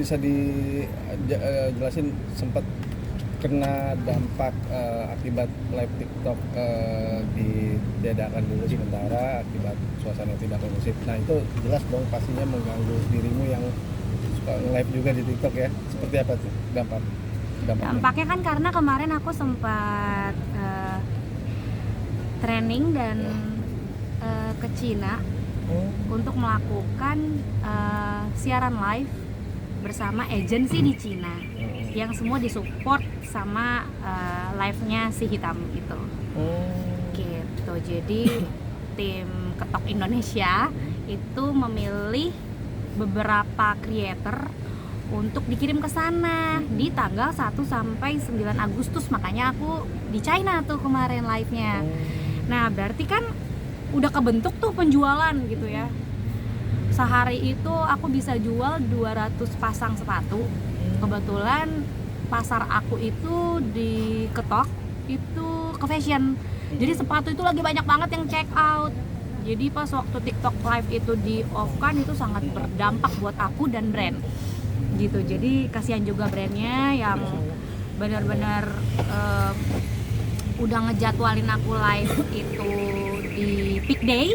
bisa dijelasin sempat kena dampak akibat live TikTok ditiadakan dulu sementara akibat suasana tidak kondusif. Nah itu jelas dong pastinya mengganggu dirimu yang suka live juga di TikTok ya. Seperti apa tuh dampaknya? Dampaknya kan karena kemarin aku sempat training dan ke Cina untuk melakukan siaran live bersama agensi di Cina yang semua disupport sama live-nya si Hitam itu. Gitu. Jadi tim Ketok Indonesia itu memilih beberapa creator untuk dikirim ke sana di tanggal 1 sampai 9 Agustus. Makanya aku di China tuh kemarin live-nya. Nah, berarti kan udah kebentuk tuh penjualan gitu ya. Sehari itu aku bisa jual 200 pasang sepatu. Kebetulan pasar aku itu di Ketok itu ke fashion. Jadi sepatu itu lagi banyak banget yang check out. Jadi pas waktu TikTok live itu di off kan itu sangat berdampak buat aku dan brand. Gitu. Jadi kasihan juga brandnya yang benar-benar udah ngejadwalin aku live itu di peak day.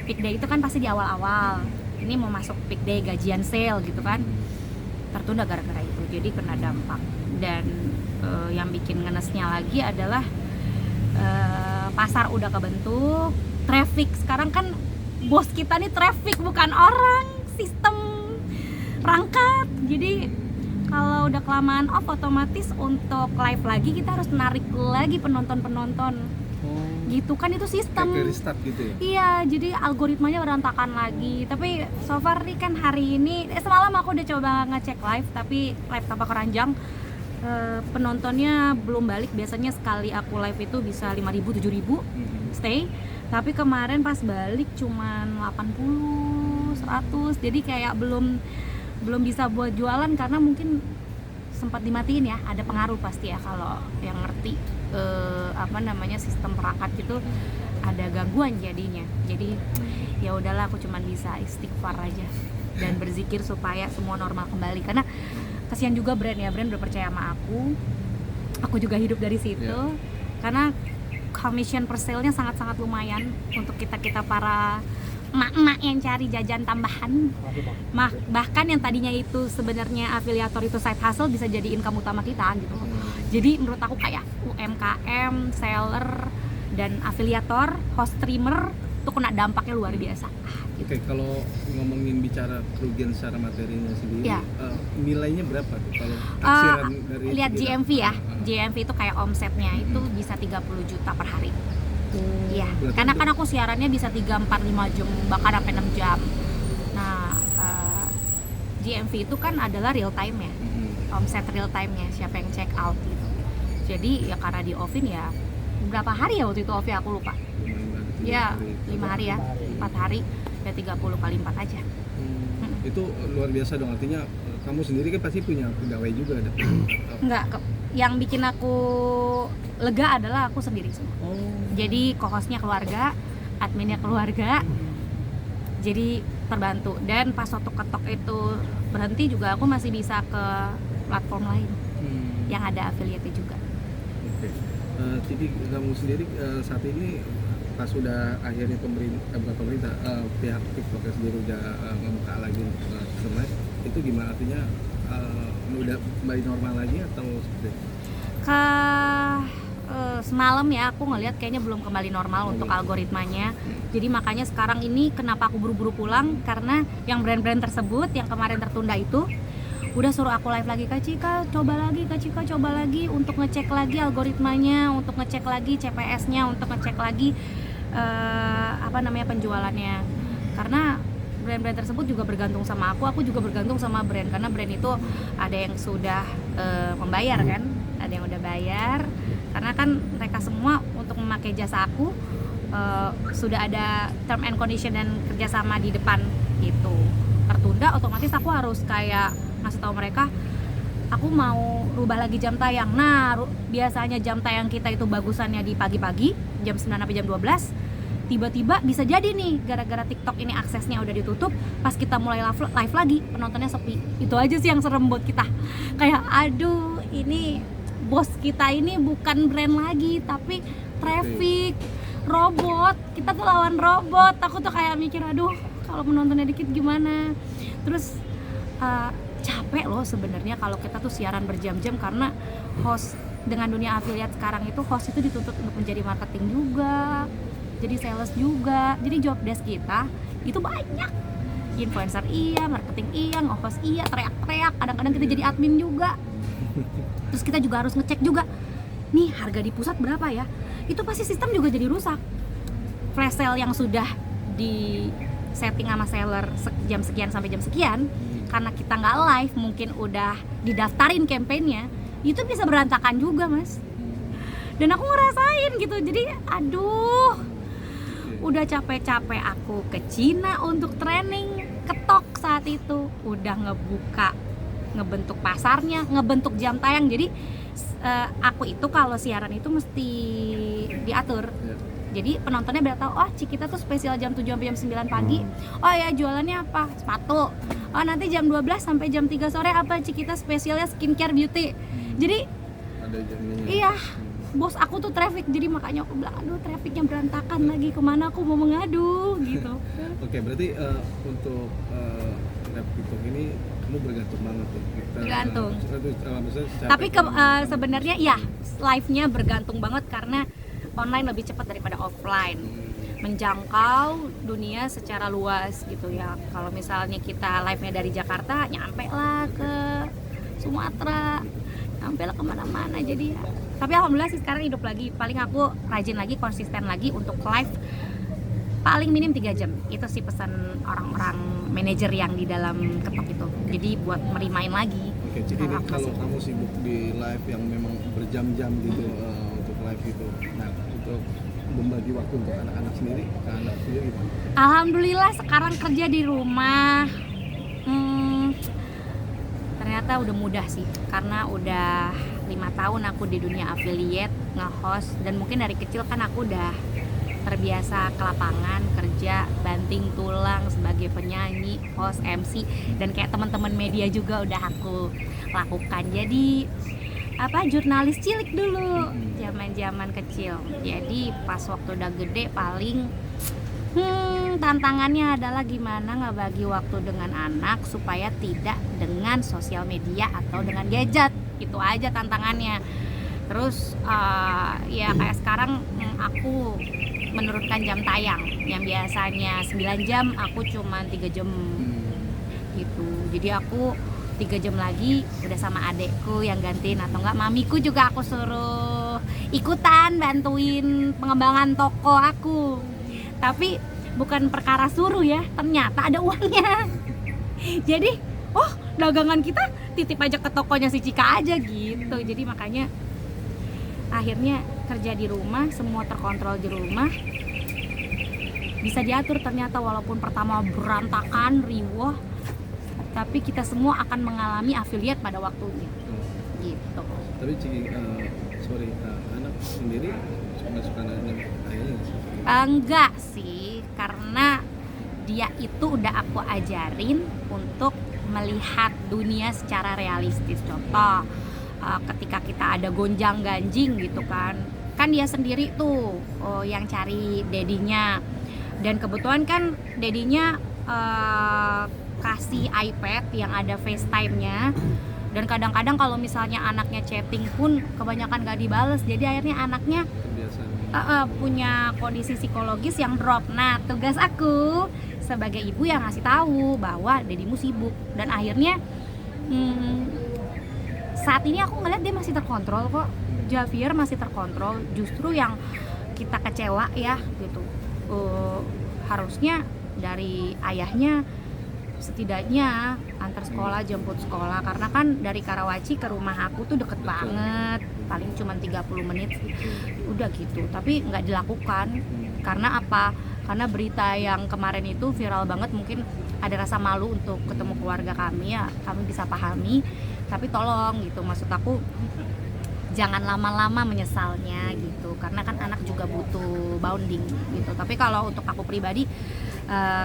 Peak day itu kan pasti di awal-awal. Ini mau masuk peak day gajian sale gitu kan. Tertunda gara-gara itu. Jadi kena dampak. Dan yang bikin ngenesnya lagi adalah pasar udah kebentuk, traffic sekarang kan bos kita nih traffic bukan orang, sistem perangkat. Jadi kalau udah kelamaan off otomatis untuk live lagi kita harus narik lagi penonton gitu kan, itu sistem kayak restart gitu ya. Iya, jadi algoritmanya berantakan lagi. Tapi so far nih kan hari ini semalam aku udah coba ngecek live tapi live tanpa keranjang, penontonnya belum balik. Biasanya sekali aku live itu bisa 5.000 7.000 stay, tapi kemarin pas balik cuman 80 100. Jadi kayak belum bisa buat jualan karena mungkin sempat dimatiin ya. Ada pengaruh pasti ya, kalau yang ngerti sistem perangkat gitu ada gangguan jadinya. Jadi ya udahlah, aku cuman bisa istighfar aja dan berzikir supaya semua normal kembali. Karena kasihan juga brand ya, brand udah percaya sama aku juga hidup dari situ. Karena commission per sale-nya sangat-sangat lumayan untuk kita para emak-emak yang cari jajan tambahan. Bahkan yang tadinya itu sebenarnya afiliator itu side hustle bisa jadi income utama kita gitu. Jadi menurut aku kayak UMKM, seller, dan afiliator, host streamer itu kena dampaknya luar biasa. Oke, kalau ngomongin bicara kerugian secara materinya sendiri, nilainya berapa tuh kalau taksiran dari lihat GMV ya. GMV itu kayak omsetnya itu bisa 30 juta per hari. Iya, karena kan aku siarannya bisa 3, 4, 5 jam, bahkan sampai 6 jam. Nah, GMV itu kan adalah real time ya. Omset real time-nya, siapa yang check out gitu. Jadi ya karena di offin ya berapa hari ya waktu itu off ya, aku lupa. Ya 5 hari ya, 4 hari ya 30 kali 4 aja. Itu luar biasa dong, artinya kamu sendiri kan pasti punya pegawai juga ada. Enggak, yang bikin aku lega adalah aku sendiri semua. Jadi co-hostnya keluarga, adminnya keluarga, jadi terbantu. Dan pas waktu Ketok itu berhenti juga aku masih bisa ke platform lain yang ada affiliate juga. Oke. Jadi kamu sendiri saat ini pas sudah akhirnya pemerintah pihak TikTok sendiri udah ngebuka lagi untuk live, itu gimana, artinya udah kembali normal lagi atau seperti itu? Semalam ya aku ngelihat kayaknya belum kembali normal untuk algoritmanya. Jadi makanya sekarang ini kenapa aku buru-buru pulang, karena yang brand-brand tersebut yang kemarin tertunda itu udah suruh aku live lagi, Kak Cika coba lagi untuk ngecek lagi algoritmanya, untuk ngecek lagi CPS-nya, untuk ngecek lagi penjualannya. Karena brand-brand tersebut juga bergantung sama aku juga bergantung sama brand, karena brand itu ada yang sudah membayar kan, ada yang udah bayar, karena kan mereka semua untuk memakai jasa aku sudah ada term and condition dan kerjasama di depan gitu. Tertunda otomatis aku harus kayak ngasih tahu mereka aku mau rubah lagi jam tayang. Nah biasanya jam tayang kita itu bagusannya di pagi-pagi jam 9 sampai jam 12, tiba-tiba bisa jadi nih gara-gara TikTok ini aksesnya udah ditutup, pas kita mulai live lagi penontonnya sepi. Itu aja sih yang serem buat kita, kayak aduh ini bos kita ini bukan brand lagi tapi traffic robot, kita tuh lawan robot. Aku tuh kayak mikir aduh kalau penontonnya dikit gimana. Terus capek loh sebenarnya kalau kita tuh siaran berjam-jam, karena host dengan dunia affiliate sekarang itu host itu dituntut untuk menjadi marketing juga, jadi sales juga, jadi job desk kita itu banyak. Influencer iya, marketing iya, nge-host iya, teriak-teriak, kadang-kadang kita jadi admin juga. Terus kita juga harus ngecek juga, nih harga di pusat berapa ya, itu pasti sistem juga jadi rusak. Flash sale yang sudah di setting sama seller jam sekian sampai jam sekian, karena kita nggak live mungkin udah didaftarin campaignnya, itu bisa berantakan juga mas. Dan aku ngerasain gitu, jadi aduh udah capek-capek aku ke Cina untuk training ketok saat itu, udah ngebentuk pasarnya, ngebentuk jam tayang. Jadi aku itu kalau siaran itu mesti diatur. Jadi penontonnya biar tahu, oh Cikita tuh spesial jam 7 sampai jam 9 pagi. Oh ya jualannya apa? Sepatu. Oh nanti jam 12 sampai jam 3 sore apa Cikita spesialnya skincare beauty. Jadi ada jamnya. Iya. Bos aku tuh traffic, jadi makanya aku bilang aduh trafficnya berantakan lagi, kemana aku mau mengadu gitu. Oke, berarti untuk live TikTok ini kamu bergantung banget tuh. Bergantung. Tapi sebenarnya ya live-nya bergantung banget karena online lebih cepat daripada offline, menjangkau dunia secara luas gitu ya. Kalau misalnya kita live-nya dari Jakarta, nyampe lah ke Sumatera, nyampe lah kemana-mana. Jadi ya. Tapi alhamdulillah sih sekarang hidup lagi. Paling aku rajin lagi, konsisten lagi untuk live paling minim 3 jam. Itu sih pesan orang-orang manajer yang di dalam ketok itu. Jadi buat merimain lagi. Oke, jadi kalau kamu sibuk di live yang memang berjam-jam gitu untuk live itu, nah untuk membagi waktu untuk anak-anak sendiri, ke anak sendiri gimana? Alhamdulillah sekarang kerja di rumah. Ternyata udah mudah sih, karena udah 5 tahun aku di dunia affiliate, nge-host, dan mungkin dari kecil kan aku udah terbiasa ke lapangan, kerja, banting tulang sebagai penyanyi, host, MC, dan kayak teman-teman media juga udah aku lakukan. Jadi jurnalis cilik dulu, zaman kecil. Jadi pas waktu udah gede paling tantangannya adalah gimana ngebagi waktu dengan anak supaya tidak dengan sosial media atau dengan gadget. Itu aja tantangannya. Terus ya kayak sekarang aku menurunkan jam tayang yang biasanya 9 jam aku cuma 3 jam gitu. Jadi aku 3 jam lagi udah sama adekku yang gantiin, atau enggak mamiku juga aku suruh ikutan bantuin pengembangan toko aku. Tapi bukan perkara suruh ya, ternyata ada uangnya. Jadi dagangan kita titip aja ke tokonya si Cika aja gitu. Jadi makanya akhirnya kerja di rumah, semua terkontrol di rumah, bisa diatur ternyata. Walaupun pertama berantakan, riwah, tapi kita semua akan mengalami affiliate pada waktunya gitu. Tapi Ciki, anak sendiri suka nanya ayahnya? Enggak sih, karena dia itu udah aku ajarin untuk melihat dunia secara realistis. Contoh, ketika kita ada gonjang ganjing gitu kan dia sendiri tuh yang cari dedinya, dan kebetulan kan dedinya kasih iPad yang ada FaceTime-nya, dan kadang-kadang kalau misalnya anaknya chatting pun kebanyakan gak dibales, jadi akhirnya anaknya punya kondisi psikologis yang drop. Nah tugas aku sebagai ibu yang ngasih tahu bahwa dedimu sibuk, dan akhirnya saat ini aku ngeliat dia masih terkontrol kok. Javier masih terkontrol. Justru yang kita kecewa ya gitu, harusnya dari ayahnya setidaknya antar sekolah, jemput sekolah, karena kan dari Karawaci ke rumah aku tuh deket banget, paling cuma 30 menit udah gitu. Tapi nggak dilakukan. Karena apa? Karena berita yang kemarin itu viral banget, mungkin ada rasa malu untuk ketemu keluarga kami ya, kami bisa pahami. Tapi tolong gitu, maksud aku jangan lama-lama menyesalnya gitu, karena kan anak juga butuh bonding gitu. Tapi kalau untuk aku pribadi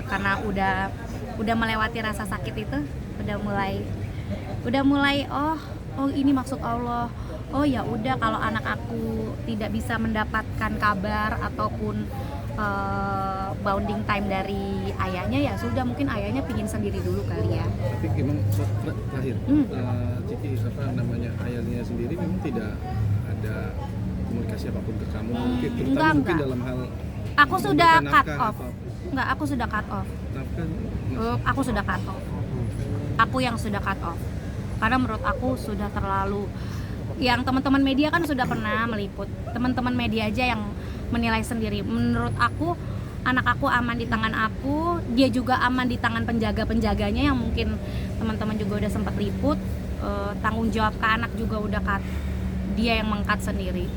karena udah melewati rasa sakit itu, udah mulai oh ini maksud Allah. Oh ya udah, kalau anak aku tidak bisa mendapatkan kabar ataupun bonding time dari ayahnya, ya sudah, mungkin ayahnya pingin sendiri dulu kali ya. Tapi gimana terakhir, Ciki, apa namanya, ayahnya sendiri memang tidak ada komunikasi apapun ke kamu, mungkin terutama mungkin dalam hal aku sudah memberikan cut nafkah off. atau Enggak, aku sudah cut off. nafkah? Aku sudah cut off. Aku yang sudah cut off. Karena menurut aku sudah terlalu, yang teman-teman media kan sudah pernah meliput. Teman-teman media aja yang menilai sendiri. Menurut aku, anak aku aman di tangan aku, dia juga aman di tangan penjaga-penjaganya yang mungkin teman-teman juga udah sempat liput. Tanggung jawab ke anak juga udah dia yang meng-cut sendiri.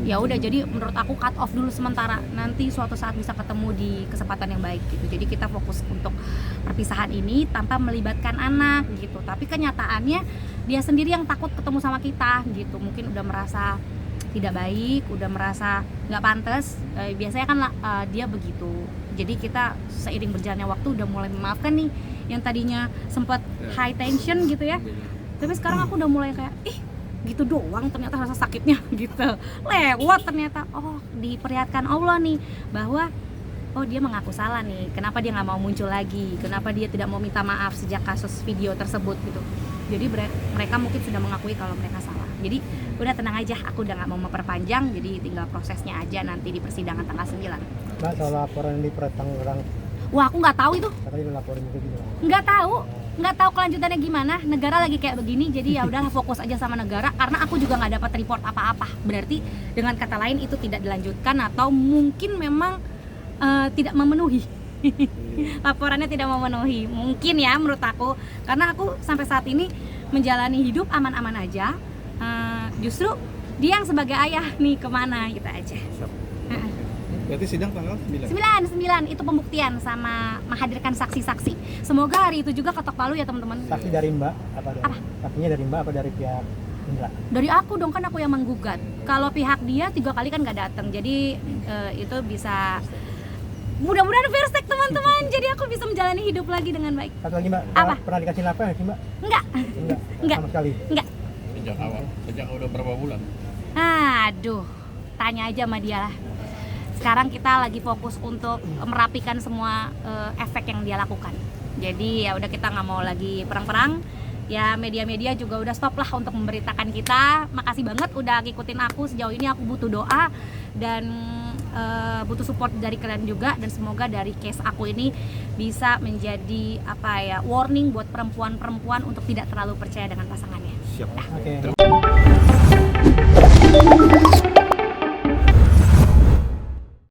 Ya udah, jadi menurut aku cut off dulu sementara, nanti suatu saat bisa ketemu di kesempatan yang baik gitu. Jadi kita fokus untuk perpisahan ini tanpa melibatkan anak gitu. Tapi kenyataannya dia sendiri yang takut ketemu sama kita gitu. Mungkin udah merasa tidak baik, udah merasa nggak pantas. Biasanya kan dia begitu. Jadi kita seiring berjalannya waktu udah mulai memaafkan nih yang tadinya sempat high tension gitu ya. Tapi sekarang aku udah mulai kayak gitu doang ternyata rasa sakitnya gitu, lewat ternyata. Oh, diperlihatkan Allah nih bahwa dia mengaku salah nih, kenapa dia nggak mau muncul lagi, kenapa dia tidak mau minta maaf sejak kasus video tersebut gitu. Jadi mereka mungkin sudah mengakui kalau mereka salah. Jadi udah tenang aja, aku udah nggak mau memperpanjang, jadi tinggal prosesnya aja nanti di persidangan tanggal 9. Mbak, soal laporan di Tangerang, Wah, aku nggak tahu itu, katanya laporin juga gitu. nggak tahu kelanjutannya gimana. Negara lagi kayak begini, jadi ya udahlah, fokus aja sama negara, karena aku juga nggak dapat report apa-apa. Berarti dengan kata lain itu tidak dilanjutkan atau mungkin memang tidak memenuhi. Laporannya tidak memenuhi, mungkin ya menurut aku, karena aku sampai saat ini menjalani hidup aman-aman aja. Justru dia yang sebagai ayah nih kemana gitu aja. Berarti sidang tanggal 9? 9 itu pembuktian sama menghadirkan saksi-saksi. Semoga hari itu juga ketok palu ya teman-teman. Saksi dari Mbak apa? Saksinya dari Mbak apa dari pihak Indra? Dari aku dong, kan aku yang menggugat. Kalau pihak dia 3 kali kan nggak datang, jadi itu bisa, mudah-mudahan fair stake teman-teman. Jadi aku bisa menjalani hidup lagi dengan baik. Satu lagi Mbak, Apa? Pernah dikasih nafkah nggak sih Mbak? Enggak. Enggak. Sama sekali. Enggak. Sejak udah berapa bulan? Aduh, tanya aja sama dia lah. Sekarang kita lagi fokus untuk merapikan semua efek yang dia lakukan. Jadi ya udah, kita nggak mau lagi perang-perang. Ya media-media juga udah stop lah untuk memberitakan kita. Makasih banget udah ngikutin aku sejauh ini. Aku butuh doa dan butuh support dari kalian juga. Dan semoga dari case aku ini bisa menjadi warning buat perempuan-perempuan untuk tidak terlalu percaya dengan pasangannya. Siap. Oke.